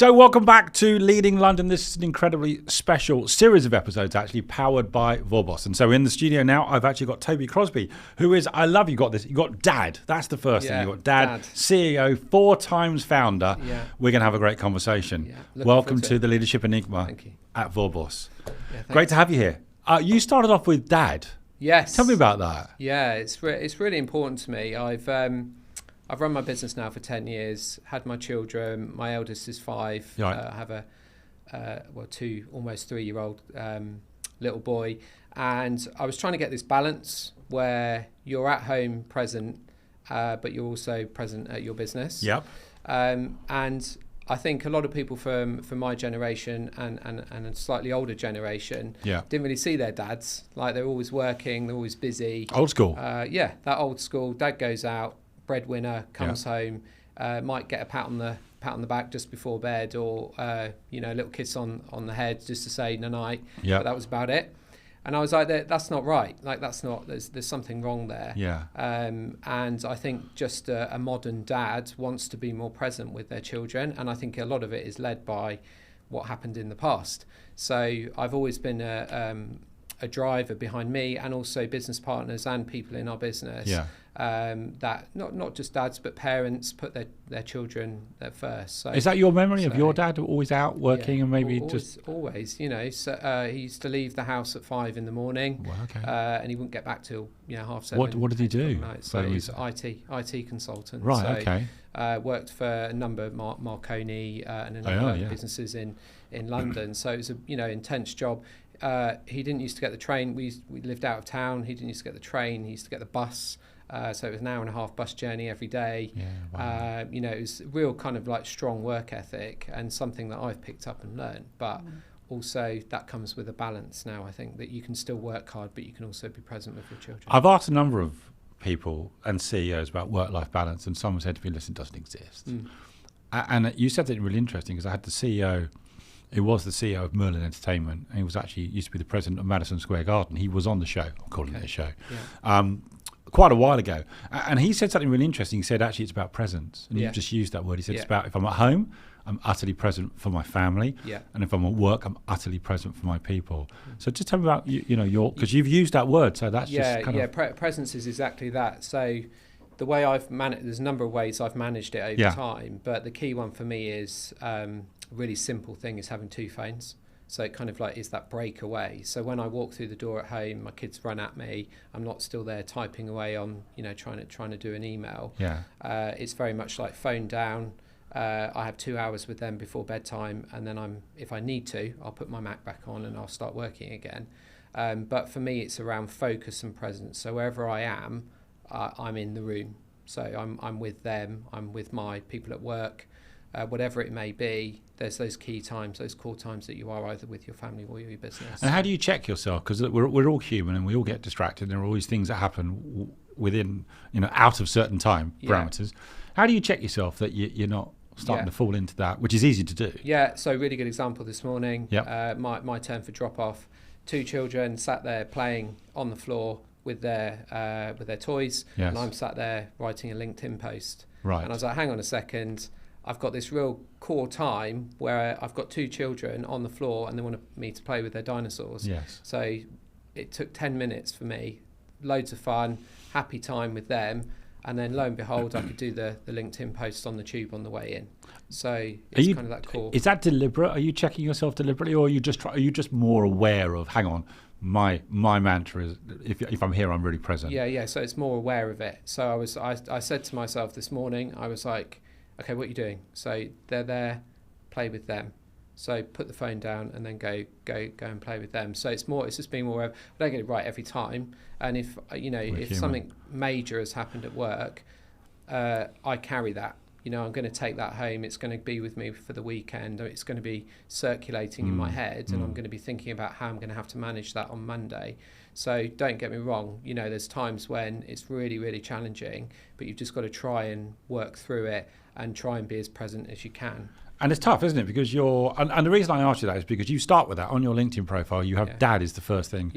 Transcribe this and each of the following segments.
So welcome back to Leading London. This is an incredibly special series of episodes actually powered by Vorboss. And so in the studio now, I've actually got Toby Crosbie, who is, I love you got this, you got Dad. That's the first thing. You got Dad, CEO, 4 times founder. Yeah. We're going to have a great conversation. Yeah. Welcome to the Leadership Enigma at Vorboss. Yeah, great to have you here. You started off with Dad. Yes. Tell me about that. Yeah, it's really important to me. I've run my business now for 10 years, had my children. My eldest is 5. Right. I have a 2, almost 3-year-old little boy. And I was trying to get this balance where you're at home present, but you're also present at your business. Yep. And I think a lot of people from my generation and a slightly older generation didn't really see their dads. Like, they're always working, they're always busy. Old school. That old school. Dad goes out, breadwinner, comes home, might get a pat on the back just before bed, or a little kiss on the head just to say night. But that was about it. And I was like, that's not right. Like, that's not. There's something wrong there. Yeah. And I think just a modern dad wants to be more present with their children, and I think a lot of it is led by what happened in the past. So I've always been a driver behind me, and also business partners and people in our business. Yeah. That not just dads but parents put their children at first. So, is that your memory of your dad always out working and maybe always? So he used to leave the house at 5 in the morning. Well, okay. And he wouldn't get back till 7:30. What did he do? So he's IT consultant. Right. So, okay. Worked for a number of Marconi and a number of businesses in London. So it was a intense job. He didn't used to get the train. We lived out of town. He didn't used to get the train. He used to get the bus. So it was an hour and a half bus journey every day. Yeah, wow. It was real kind of like strong work ethic, and something that I've picked up and learned. But also that comes with a balance now. I think that you can still work hard, but you can also be present with your children. I've asked a number of people and CEOs about work-life balance, and someone said to me, listen, it doesn't exist. And you said something really interesting, because I had the CEO. He was the CEO of Merlin Entertainment, and he was actually used to be the president of Madison Square Garden. He was on the show. I'm calling it a show. Yeah. Quite a while ago. And he said something really interesting. He said, actually, it's about presence. And you just used that word. He said, it's about, if I'm at home, I'm utterly present for my family. Yeah. And if I'm at work, I'm utterly present for my people. So just tell me about, your, because you've used that word. So that's just kind of... presence is exactly that. So the way I've managed, there's a number of ways I've managed it over time. But the key one for me is a really simple thing is having 2 phones. So it kind of like is that break away. So when I walk through the door at home, my kids run at me. I'm not still there typing away on, trying to do an email. Yeah. It's very much like phone down. I have 2 hours with them before bedtime, and then if I need to, I'll put my Mac back on and I'll start working again. But for me, it's around focus and presence. So wherever I am, I'm in the room. So I'm with them. I'm with my people at work. Whatever it may be, there's those key times, those core times that you are either with your family or your business. And how do you check yourself? Because we're all human and we all get distracted. There are always things that happen within, out of certain time parameters. How do you check yourself that you're not starting to fall into that, which is easy to do? Yeah, so really good example this morning. Yep. My turn for drop off. 2 children sat there playing on the floor with their toys, and I'm sat there writing a LinkedIn post. Right. And I was like, hang on a second. I've got this real core time where I've got 2 children on the floor and they want me to play with their dinosaurs. Yes. So it took 10 minutes for me, loads of fun, happy time with them. And then lo and behold, I could do the LinkedIn post on the tube on the way in. So it's kind of that core. Is that deliberate? Are you checking yourself deliberately, or are you just more aware of, hang on, my mantra is, if I'm here, I'm really present? Yeah. So it's more aware of it. So I said to myself this morning, I was like, okay, what are you doing? So they're there, play with them. So put the phone down and then go and play with them. So it's just being more. I don't get it right every time. And if something major has happened at work, I carry that. I'm going to take that home. It's going to be with me for the weekend. Or it's going to be circulating in my head, and I'm going to be thinking about how I'm going to have to manage that on Monday. So don't get me wrong. There's times when it's really, really challenging, but you've just got to try and work through it and try and be as present as you can. And it's tough, isn't it? Because and the reason I asked you that is because you start with that on your LinkedIn profile. You have Dad is the first thing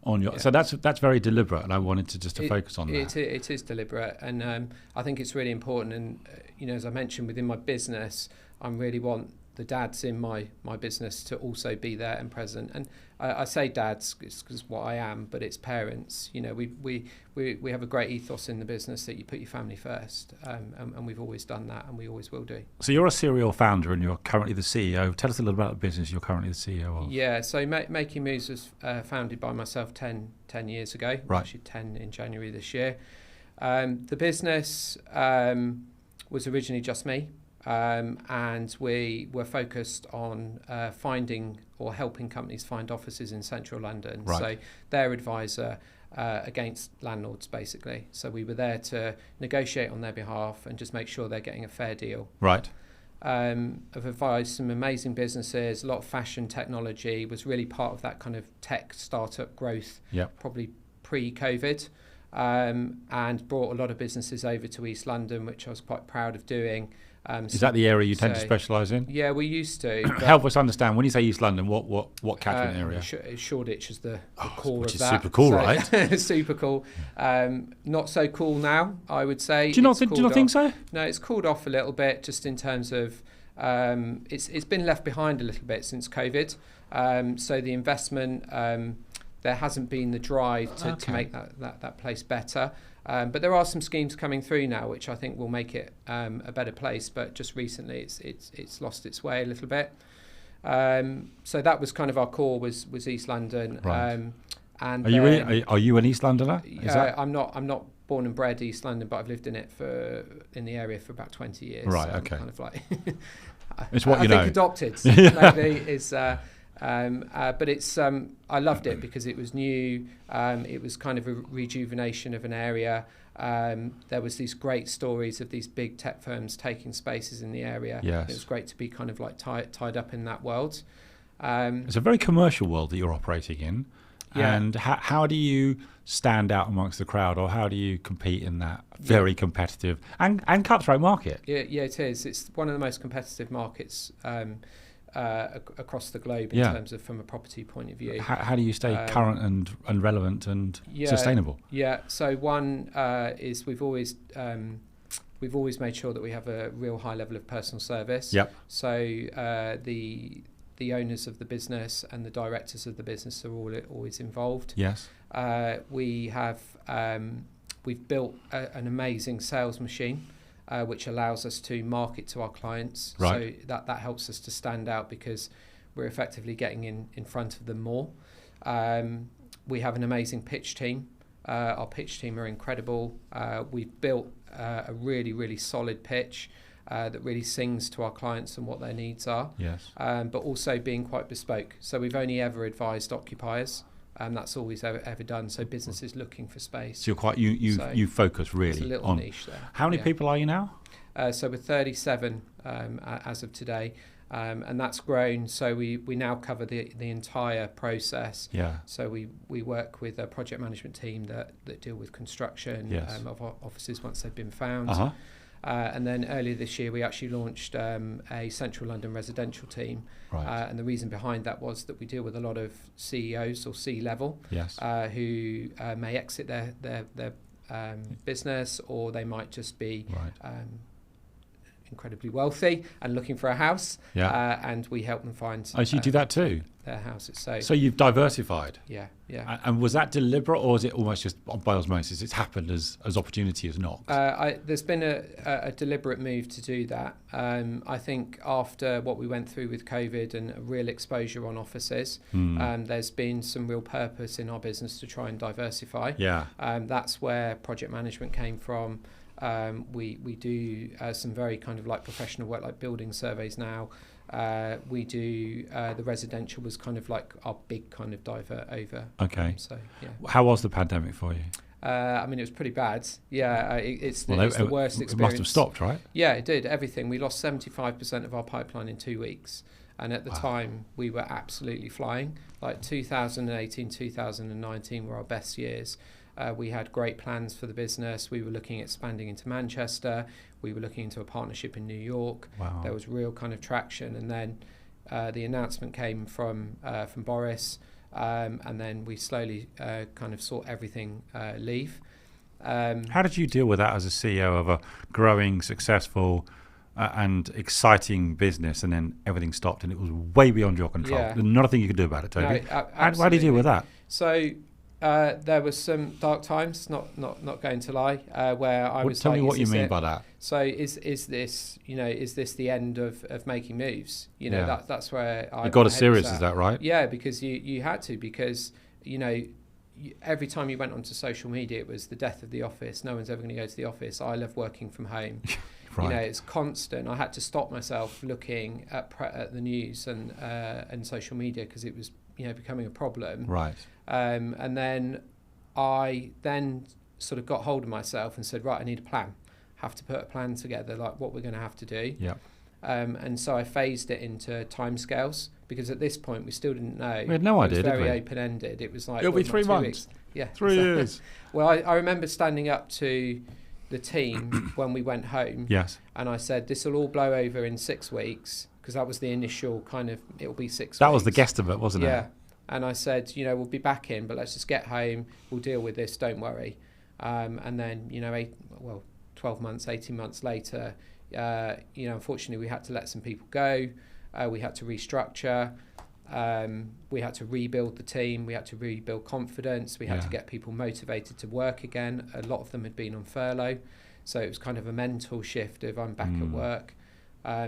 on your. Yeah. So that's very deliberate, and I wanted to focus on that. It is deliberate, and I think it's really important. And as I mentioned within my business, I really want the dads in my business to also be there and present. And I say dads because what I am, but it's parents. You know, we have a great ethos in the business that you put your family first, and we've always done that, and we always will do. So you're a serial founder and you're currently the CEO. Tell us a little about the business you're currently the CEO of. Yeah, so Making Moves was founded by myself 10 years ago, right. Actually 10 in January this year. The business was originally just me. And we were focused on finding or helping companies find offices in central London. Right. So their advisor against landlords, basically. So we were there to negotiate on their behalf and just make sure they're getting a fair deal. Right. I've advised some amazing businesses, a lot of fashion technology, was really part of that kind of tech startup growth, probably pre-COVID, and brought a lot of businesses over to East London, which I was quite proud of doing. Is that the area you tend to specialise in? Yeah, we used to. Help us understand, when you say East London, what catchment area? Shoreditch is the core which of is that. Super cool, right? Super cool. Not so cool now, I would say. Do you not think so? No, it's cooled off a little bit, just in terms of it's been left behind a little bit since COVID. So the investment, there hasn't been the drive to make that place better. But there are some schemes coming through now, which I think will make it a better place. But just recently, it's lost its way a little bit. So that was kind of our core was East London. Right. And are you an East Londoner? I'm not born and bred East London, but I've lived in the area for about 20 years. Right. So okay. Kind of like it's what I you think know. Adopted maybe is. But it's I loved it because it was new. It was kind of a rejuvenation of an area. There was these great stories of these big tech firms taking spaces in the area. Yes. It was great to be kind of like tied up in that world. It's a very commercial world that you're operating in. Yeah. And how do you stand out amongst the crowd, or how do you compete in that very competitive and cutthroat market? Yeah, it is. It's one of the most competitive markets across the globe in terms of from a property point of view. How do you stay current and relevant and sustainable? Yeah, so one is we've always made sure that we have a real high level of personal service. Yep. So the owners of the business and the directors of the business are always involved. Yes. We've built an amazing sales machine. Which allows us to market to our clients. Right. So that helps us to stand out because we're effectively getting in front of them more. We have an amazing pitch team. Our pitch team are incredible. We've built a really, really solid pitch that really sings to our clients and what their needs are. Yes. But also being quite bespoke. So we've only ever advised occupiers. That's all we've ever done. So businesses looking for space. So you're quite you focus really it's a little on niche there. How many people are you now? So we're 37 as of today, and that's grown. So we now cover the entire process. Yeah. So we work with a project management team that deal with construction of our offices once they've been found. Uh-huh. And then earlier this year, we actually launched a central London residential team. Right. And the reason behind that was that we deal with a lot of CEOs or C-level who may exit their business, or they might just be incredibly wealthy and looking for a house. Yeah. And we help them find. So you do that too? Their houses. So you've diversified. Yeah. And was that deliberate, or is it almost just by osmosis? It's happened as opportunity has knocked. There's been a deliberate move to do that. I think after what we went through with COVID and a real exposure on offices, there's been some real purpose in our business to try and diversify. Yeah. That's where project management came from. We do some very kind of like professional work, like building surveys now. We do the residential was kind of like our big kind of divert over. Okay. So yeah. How was the pandemic for you? I mean, it was pretty bad. Yeah, it's the worst experience. It must have stopped, right? Yeah, it did. Everything. We lost 75% of our pipeline in 2 weeks. And at the time, we were absolutely flying. Like 2018, 2019 were our best years. We had great plans for the business. We were looking at expanding into Manchester. We were looking into a partnership in New York. Wow. There was real kind of traction. And then the announcement came from Boris. And then we slowly kind of saw everything leave. How did you deal with that as a CEO of a growing, successful and exciting business, and then everything stopped, and it was way beyond your control. Yeah. There's not a thing you could do about it, Toby. No, How do you deal with that? So there was some dark times, not going to lie, where I was. Tell me what you mean it? by that. So is this, is this the end of making moves? That's where I got as serious as that, right? Yeah, because you had to, because every time you went onto social media, it was the death of the office. No one's ever going to go to the office. I love working from home. Right. It's constant. I had to stop myself looking at the news and social media, because it was becoming a problem. Right. And then I sort of got hold of myself and said, right, I need a plan. Have to put a plan together, like what we're going to have to do. Yeah. And so I phased it into timescales, because at this point we still didn't know. We had no idea, did we? It was very open-ended. It was like, it'll be 3 months. Weeks. Yeah. 3 years. Well, I remember standing up to the team when we went home. Yes. And I said, this will all blow over in 6 weeks, because that was the initial kind of, it'll be 6 weeks. That was the guesstimate, wasn't it? Yeah. And I said, we'll be back in, but let's just get home. We'll deal with this. Don't worry. And then, 12 months, 18 months later, unfortunately we had to let some people go. We had to restructure. We had to rebuild the team. We had to rebuild confidence. We had to get people motivated to work again. A lot of them had been on furlough. So it was kind of a mental shift of I'm back at work.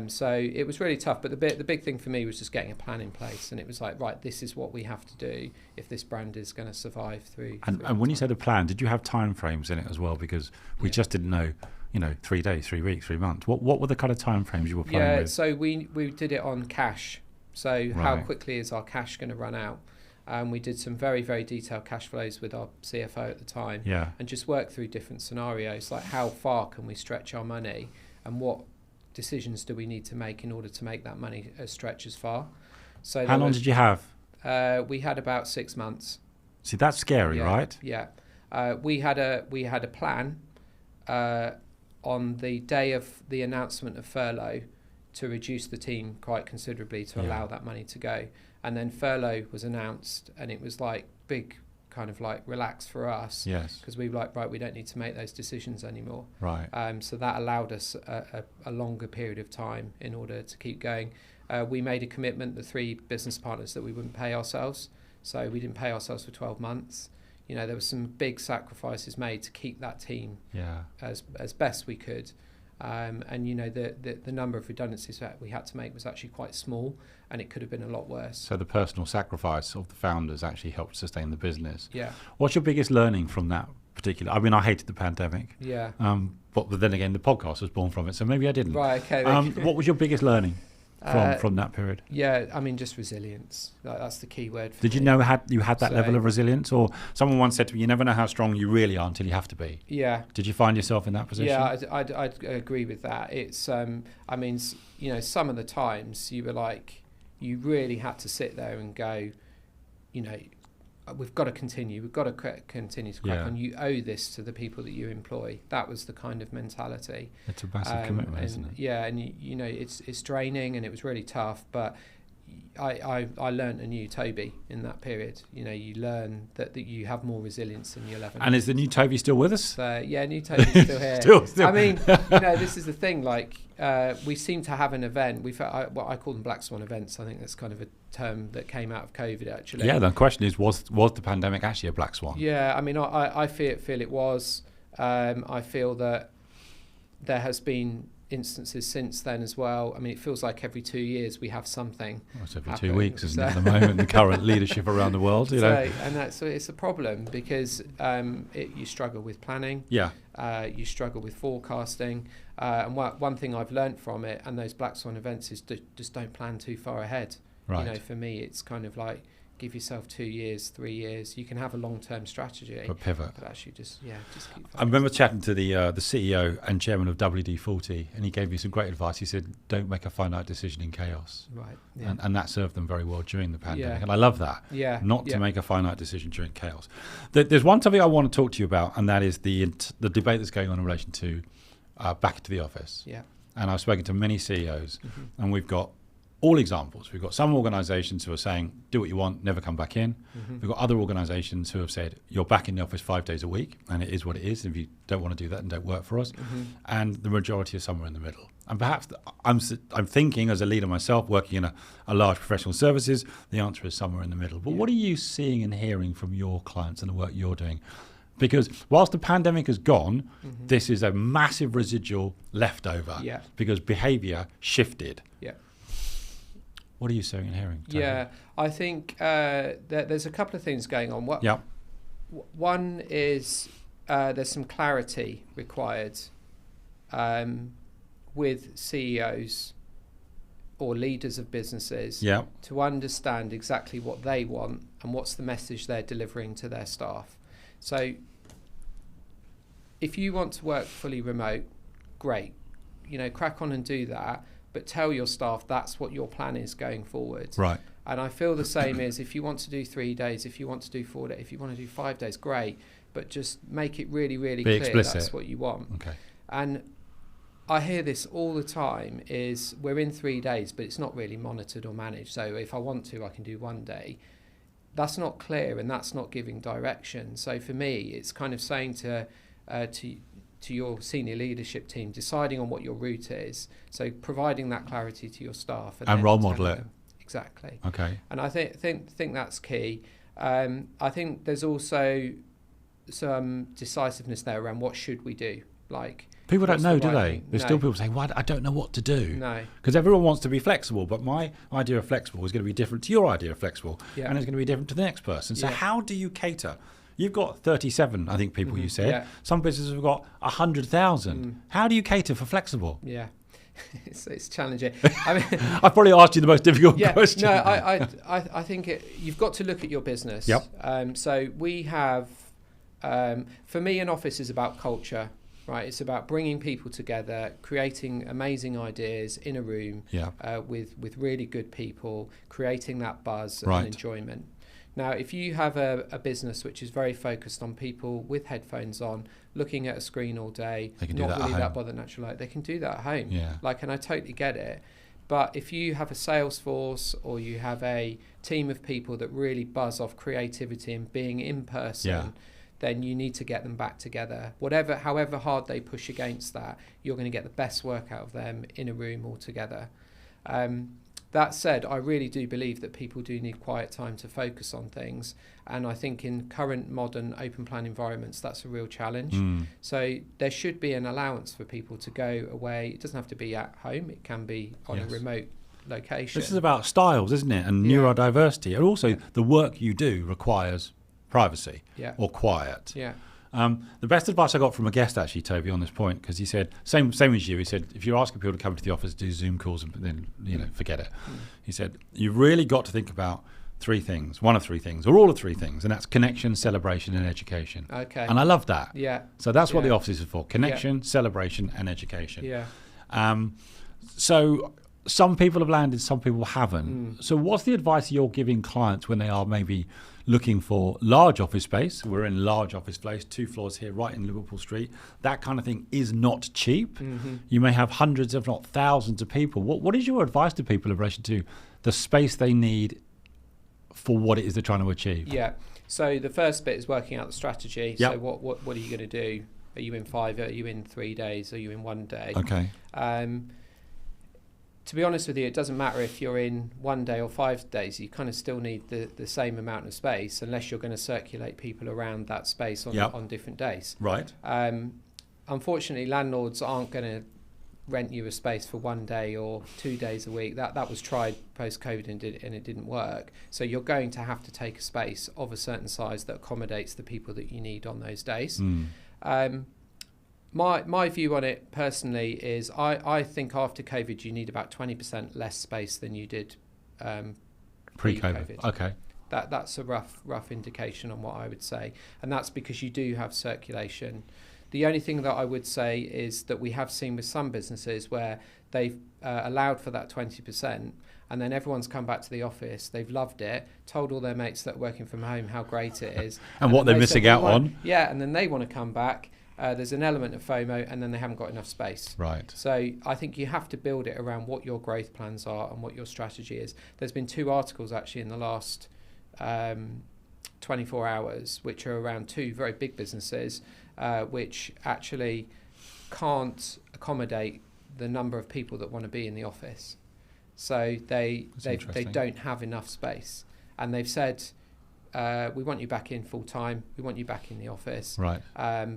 So it was really tough, but the big thing for me was just getting a plan in place, and it was like, right, this is what we have to do if this brand is going to survive through. And when you said a plan, did you have time frames in it as well? Because we just didn't know, 3 days, 3 weeks, 3 months. What were the kind of time frames you were playing with? Yeah, so we did it on cash. So how quickly is our cash going to run out? We did some very, very detailed cash flows with our CFO at the time, and just worked through different scenarios, like how far can we stretch our money, and what decisions do we need to make in order to make that money stretch as far. So how long did you have? We had about 6 months. See, that's scary, right? Yeah. We had a plan on the day of the announcement of furlough to reduce the team quite considerably to allow that money to go. And then furlough was announced, and it was like big kind of like relax for us, because we were like, right, we don't need to make those decisions anymore, right? So that allowed us a longer period of time in order to keep going. We made a commitment, the 3 business partners, that we wouldn't pay ourselves, so we didn't pay ourselves for 12 months. There were some big sacrifices made to keep that team as best we could. And the number of redundancies that we had to make was actually quite small, and it could have been a lot worse. So the personal sacrifice of the founders actually helped sustain the business. Yeah. What's your biggest learning from that particular? I mean, I hated the pandemic. Yeah. But then again, the podcast was born from it, so maybe I didn't. Right. Okay. What was your biggest learning from that period? Yeah, I mean, just resilience. That's the key word. Did you know you had that level of resilience, or someone once said to me, "You never know how strong you really are until you have to be." Yeah. Did you find yourself in that position? Yeah, I'd agree with that. It's I mean, some of the times you were like, you really had to sit there and go, we've got to continue. We've got to continue to crack on. You owe this to the people that you employ. That was the kind of mentality. It's a massive commitment, isn't it? Yeah, and it's draining, and it was really tough. But I learned a new Toby in that period. You learn that you have more resilience than you'll ever. And is the new Toby still with us? Yeah, new Toby's still here. Still. I mean, this is the thing. Like, we seem to have an event. I call them black swan events. I think that's kind of a term that came out of COVID, actually. Yeah. The question is, was the pandemic actually a black swan? Yeah. I mean, I feel it was. I feel that there has been instances since then as well. I mean, it feels like every 2 years we have something. Well, it's every 2 weeks, isn't it, at the moment, the current leadership around the world, And it's a problem, because you struggle with planning. Yeah. You struggle with forecasting. And one thing I've learned from it and those black swan events is just don't plan too far ahead. Right. For me, it's kind of like, give yourself 2 years, 3 years. You can have a long-term strategy, but pivot. But actually, just keep focused. I remember chatting to the CEO and chairman of WD-40, and he gave me some great advice. He said, "Don't make a finite decision in chaos." Right. Yeah. And that served them very well during the pandemic. And I love that. Yeah. Not to make a finite decision during chaos. There's one topic I want to talk to you about, and that is the debate that's going on in relation to back to the office. Yeah. And I've spoken to many CEOs, and we've got all examples. We've got some organisations who are saying, do what you want, never come back in. We've got other organisations who have said, you're back in the office 5 days a week, and it is what it is. If you don't want to do that, then don't work for us. And the majority is somewhere in the middle. And perhaps I'm thinking as a leader myself, working in a large professional services, the answer is somewhere in the middle. But what are you seeing and hearing from your clients and the work you're doing? Because whilst the pandemic has gone, this is a massive residual leftover because behaviour shifted. Yeah. What are you seeing and hearing? Yeah, I think there's a couple of things going on. One is there's some clarity required with CEOs or leaders of businesses to understand exactly what they want and what's the message they're delivering to their staff. So if you want to work fully remote, great, crack on and do that, but tell your staff that's what your plan is going forward. Right. And I feel the same is if you want to do 3 days, if you want to do 4 days, if you want to do 5 days, great, but just make it really, really clear explicit. That's what you want. Okay. And I hear this all the time is we're in 3 days, but it's not really monitored or managed. So if I want to, I can do 1 day. That's not clear and that's not giving direction. So for me, it's kind of saying to your senior leadership team, deciding on what your route is. So providing that clarity to your staff. And role model it. Exactly. Okay. And I think that's key. I think there's also some decisiveness there around what should we do. Like people don't know, do they? There's still people saying, "Well, I don't know what to do." No. Because everyone wants to be flexible, but my idea of flexible is going to be different to your idea of flexible, yeah. and it's going to be different to the next person. So how do you cater? You've got 37, I think, people you said. Yeah. Some businesses have got 100,000. How do you cater for flexible? Yeah. It's challenging. I mean, I've probably asked you the most difficult question. No, I think you've got to look at your business. Yep. So we have, for me, an office is about culture, right? It's about bringing people together, creating amazing ideas in a room with really good people, creating that buzz and enjoyment. Now, if you have a business which is very focused on people with headphones on, looking at a screen all day, not really that bothered natural light, they can do that at home. Yeah. And I totally get it. But if you have a sales force or you have a team of people that really buzz off creativity and being in person, then you need to get them back together. However hard they push against that, you're going to get the best work out of them in a room all together. That said, I really do believe that people do need quiet time to focus on things. And I think in current modern open plan environments, that's a real challenge. So there should be an allowance for people to go away. It doesn't have to be at home. It can be on a remote location. This is about styles, isn't it? And neurodiversity. And also the work you do requires privacy or quiet. Yeah. The best advice I got from a guest, actually, Toby, on this point, because he said, same as you, he said, if you're asking people to come into the office, do Zoom calls, and then, forget it. He said, you've really got to think about three things, one of three things, or all of three things, and that's connection, celebration, and education. Okay. And I love that. Yeah. So that's what the office is for, connection, celebration, and education. Yeah. So some people have landed, some people haven't. So what's the advice you're giving clients when they are maybe looking for large office space? We're in large office space, 2 floors here, right in Liverpool Street. That kind of thing is not cheap. You may have hundreds, if not thousands of people. What is your advice to people in relation to the space they need for what it is they're trying to achieve? Yeah. So the first bit is working out the strategy. Yep. So what are you going to do? Are you in 5? Are you in 3 days? Are you in 1 day? Okay. To be honest with you, it doesn't matter if you're in 1 day or 5 days. You kind of still need the same amount of space, unless you're going to circulate people around that space on different days. Right. Unfortunately, landlords aren't going to rent you a space for 1 day or 2 days a week. That was tried post-COVID and it didn't work. So you're going to have to take a space of a certain size that accommodates the people that you need on those days. My view on it personally is I think after COVID you need about 20% less space than you did pre-COVID. Okay. That's a rough indication on what I would say. And that's because you do have circulation. The only thing that I would say is that we have seen with some businesses where they've allowed for that 20%, and then everyone's come back to the office, they've loved it, told all their mates that are working from home how great it is. and what they're missing out on. Yeah, and then they want to come back. There's an element of FOMO, and then they haven't got enough space. Right. So I think you have to build it around what your growth plans are and what your strategy is. There's been 2 articles actually in the last 24 hours, which are around 2 very big businesses, which actually can't accommodate the number of people that want to be in the office. So they don't have enough space, and they've said, we want you back in full time, we want you back in the office, right?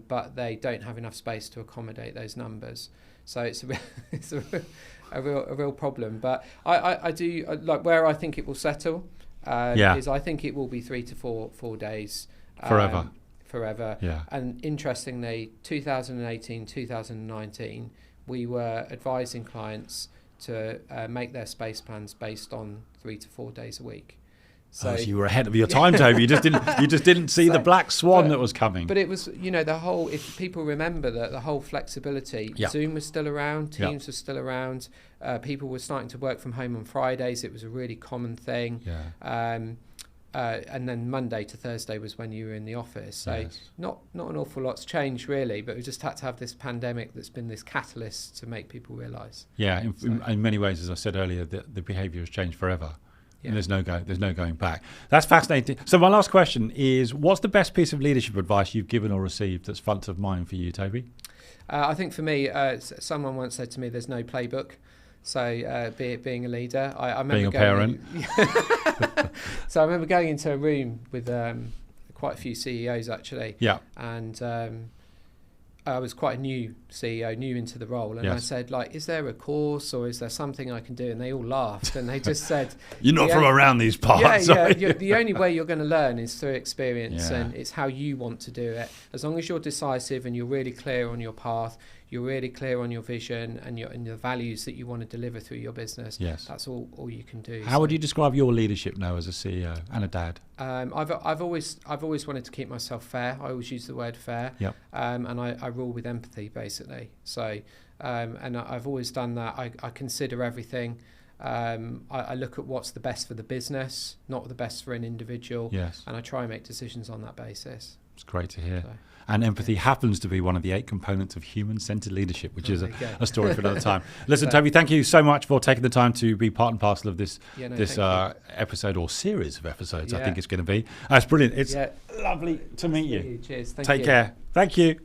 But they don't have enough space to accommodate those numbers. So it's a real problem. But I do like where I think it will settle. Is I think it will be 3 to 4 days forever. Yeah. And interestingly, 2018, 2019, we were advising clients to make their space plans based on 3 to 4 days a week. So you were ahead of your time, Toby. You just didn't see the black swan that was coming. But it was, the whole. If people remember that the whole flexibility, Zoom was still around, Teams was still around. People were starting to work from home on Fridays. It was a really common thing. Yeah. And then Monday to Thursday was when you were in the office. So not an awful lot's changed really, but we just had to have this pandemic that's been this catalyst to make people realise. Yeah, in many ways, as I said earlier, the behaviour has changed forever. Yeah. And there's no going back. That's fascinating. So my last question is, what's the best piece of leadership advice you've given or received that's front of mind for you, Toby? I think for me, someone once said to me, there's no playbook. So being a leader, I remember being a parent. So I remember going into a room with quite a few CEOs actually. Yeah. And I was quite a new CEO, new into the role, and I said, like, is there a course or is there something I can do? And they all laughed, and they just said, "You're not from around these parts." Yeah. The only way you're going to learn is through experience, and it's how you want to do it. As long as you're decisive and you're really clear on your path, you're really clear on your vision and the values that you want to deliver through your business. Yes, that's all you can do. How would you describe your leadership now as a CEO and a dad? I've always wanted to keep myself fair. I always use the word fair. Yep. And I rule with empathy basically. So and I've always done that. I consider everything. I look at what's the best for the business, not the best for an individual. Yes. And I try and make decisions on that basis. It's great to hear. And empathy happens to be one of the 8 components of human-centered leadership, which is a story for another time. Listen, Toby, thank you so much for taking the time to be part and parcel of this episode or series of episodes, I think it's going to be. It's brilliant. It's lovely to meet you. Cheers. Take care. Thank you.